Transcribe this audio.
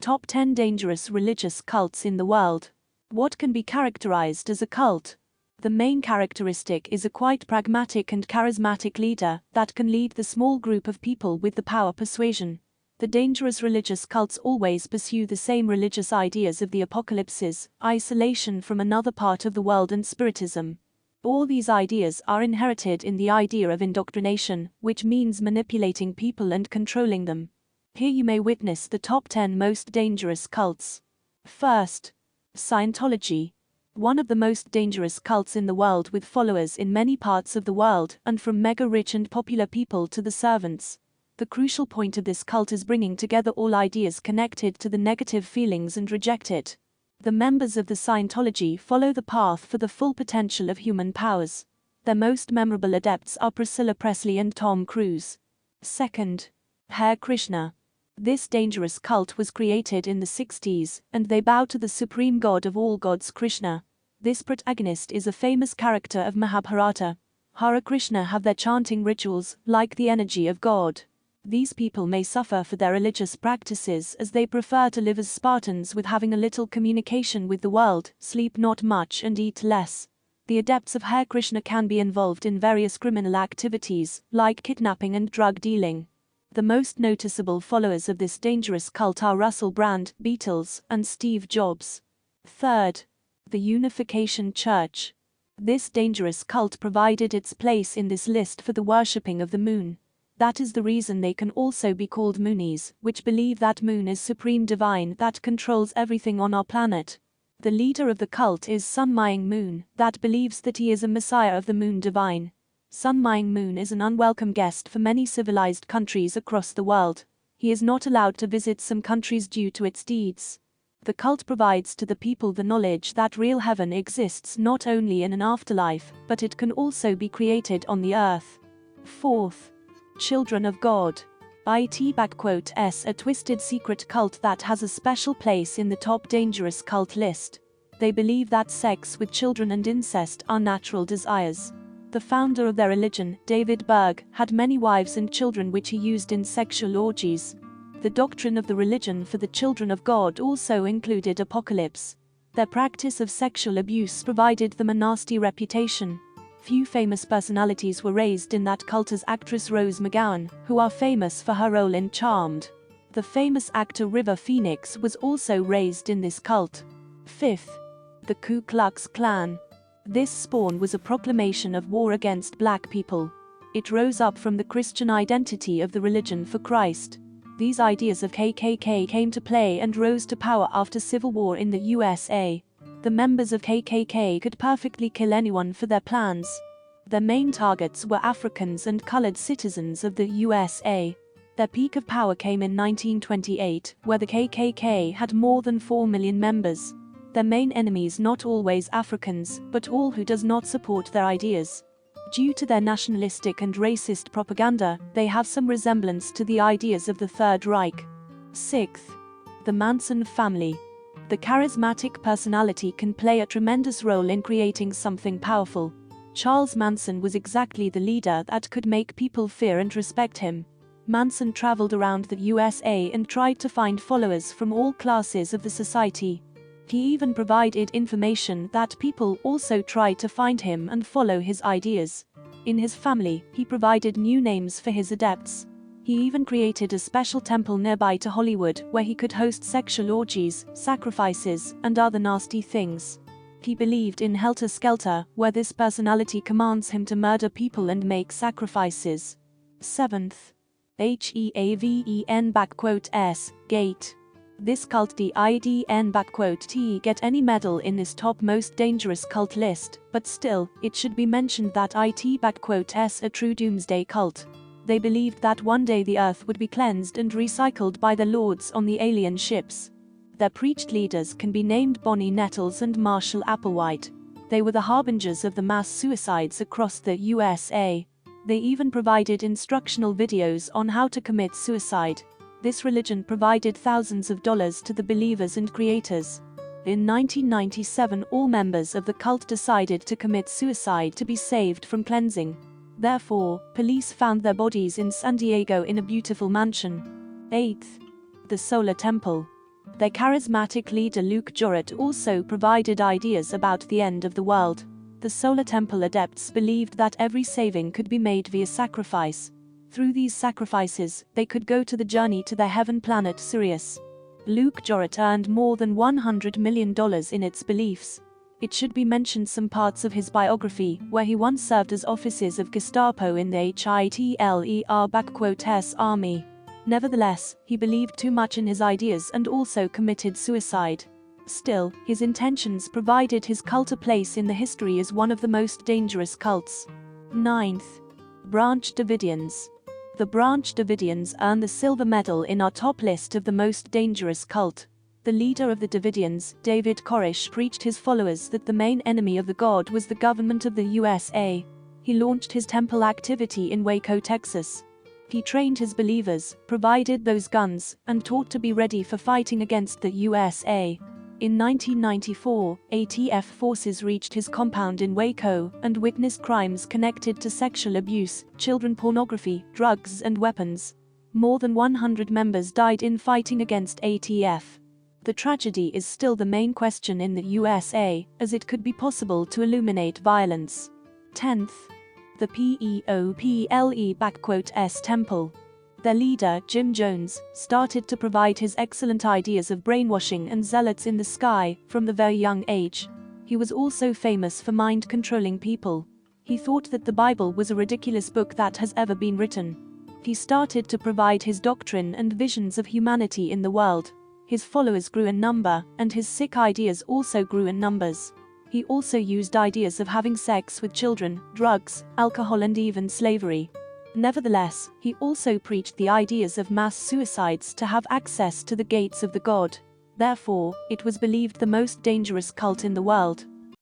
Top 10 dangerous religious cults in the world. What can be characterized as a cult? The main characteristic is a quite pragmatic and charismatic leader that can lead the small group of people with the power persuasion. The dangerous religious cults always pursue the same religious ideas of the apocalypses, isolation from another part of the world, and spiritism. All these ideas are inherited in the idea of indoctrination, which means manipulating people and controlling them. Here you may witness the top 10 most dangerous cults. First, Scientology. One of the most dangerous cults in the world, with followers in many parts of the world, and from mega rich and popular people to the servants. The crucial point of this cult is bringing together all ideas connected to the negative feelings and reject it. The members of the Scientology follow the path for the full potential of human powers. Their most memorable adepts are Priscilla Presley and Tom Cruise. Second, Hare Krishna. This dangerous cult was created in the 60s, and they bow to the supreme god of all gods, Krishna. This protagonist is a famous character of Mahabharata. Hare Krishna have their chanting rituals, like the energy of God. These people may suffer for their religious practices, as they prefer to live as Spartans, with having a little communication with the world, sleep not much and eat less. The adepts of Hare Krishna can be involved in various criminal activities, like kidnapping and drug dealing. The most noticeable followers of this dangerous cult are Russell Brand, Beatles, and Steve Jobs. Third, the Unification Church. This dangerous cult provided its place in this list for the worshipping of the moon. That is the reason they can also be called Moonies, which believe that moon is supreme divine that controls everything on our planet. The leader of the cult is Sun Myung Moon, that believes that he is a messiah of the moon divine. Sun Myung Moon is an unwelcome guest for many civilized countries across the world. He is not allowed to visit some countries due to its deeds. The cult provides to the people the knowledge that real heaven exists not only in an afterlife, but it can also be created on the earth. Fourth, Children of God. It a twisted secret cult that has a special place in the top dangerous cult list. They believe that sex with children and incest are natural desires. The founder of their religion, David Berg, had many wives and children which he used in sexual orgies. The doctrine of the religion for the children of God also included apocalypse. Their practice of sexual abuse provided them a nasty reputation. Few famous personalities were raised in that cult as actress Rose McGowan, who are famous for her role in Charmed. The famous actor River Phoenix was also raised in this cult. Fifth, the Ku Klux Klan. This spawn was a proclamation of war against black people. It rose up from the Christian identity of the religion for Christ. These ideas of KKK came to play and rose to power after civil war in the USA. The members of KKK could perfectly kill anyone for their plans. Their main targets were Africans and colored citizens of the USA. Their peak of power came in 1928, where the KKK had more than 4 million members. Their main enemies not always Africans, but all who does not support their ideas. Due to their nationalistic and racist propaganda, they have some resemblance to the ideas of the Third Reich. Sixth, the Manson family. The charismatic personality can play a tremendous role in creating something powerful. Charles Manson was exactly the leader that could make people fear and respect him. Manson traveled around the USA and tried to find followers from all classes of the society. He even provided information that people also tried to find him and follow his ideas. In his family, he provided new names for his adepts. He even created a special temple nearby to Hollywood where he could host sexual orgies, sacrifices, and other nasty things. He believed in Helter Skelter, where this personality commands him to murder people and make sacrifices. Seventh, HEAVEN Gate. This cult didn't get any medal in this top most dangerous cult list, but still, it should be mentioned that it's a true doomsday cult. They believed that one day the earth would be cleansed and recycled by their lords on the alien ships. Their preached leaders can be named Bonnie Nettles and Marshall Applewhite. They were the harbingers of the mass suicides across the USA. They even provided instructional videos on how to commit suicide. This religion provided thousands of dollars to the believers and creators. In 1997, all members of the cult decided to commit suicide to be saved from cleansing. Therefore, police found their bodies in San Diego in a beautiful mansion. 8th, the Solar Temple. Their charismatic leader Luke Jorut also provided ideas about the end of the world. The Solar Temple adepts believed that every saving could be made via sacrifice. Through these sacrifices, they could go to the journey to their heaven planet Sirius. Luke Jorut earned more than $100 million in its beliefs. It should be mentioned some parts of his biography, where he once served as officers of Gestapo in the Hitler army. Nevertheless, he believed too much in his ideas and also committed suicide. Still, his intentions provided his cult a place in the history as one of the most dangerous cults. 9th. Branch Davidians. The Branch Davidians earn the silver medal in our top list of the most dangerous cult. The leader of the Davidians, David Koresh, preached his followers that the main enemy of the God was the government of the USA. He launched his temple activity in Waco, Texas. He trained his believers, provided those guns, and taught to be ready for fighting against the USA. In 1994, ATF forces reached his compound in Waco and witnessed crimes connected to sexual abuse, children pornography, drugs and weapons. More than 100 members died in fighting against ATF. The tragedy is still the main question in the USA, as it could be possible to eliminate violence. 10th. The People's Temple. Their leader, Jim Jones, started to provide his excellent ideas of brainwashing and zealots in the sky from the very young age. He was also famous for mind-controlling people. He thought that the Bible was a ridiculous book that has ever been written. He started to provide his doctrine and visions of humanity in the world. His followers grew in number, and his sick ideas also grew in numbers. He also used ideas of having sex with children, drugs, alcohol and even slavery. Nevertheless, he also preached the ideas of mass suicides to have access to the gates of the God. Therefore, it was believed the most dangerous cult in the world.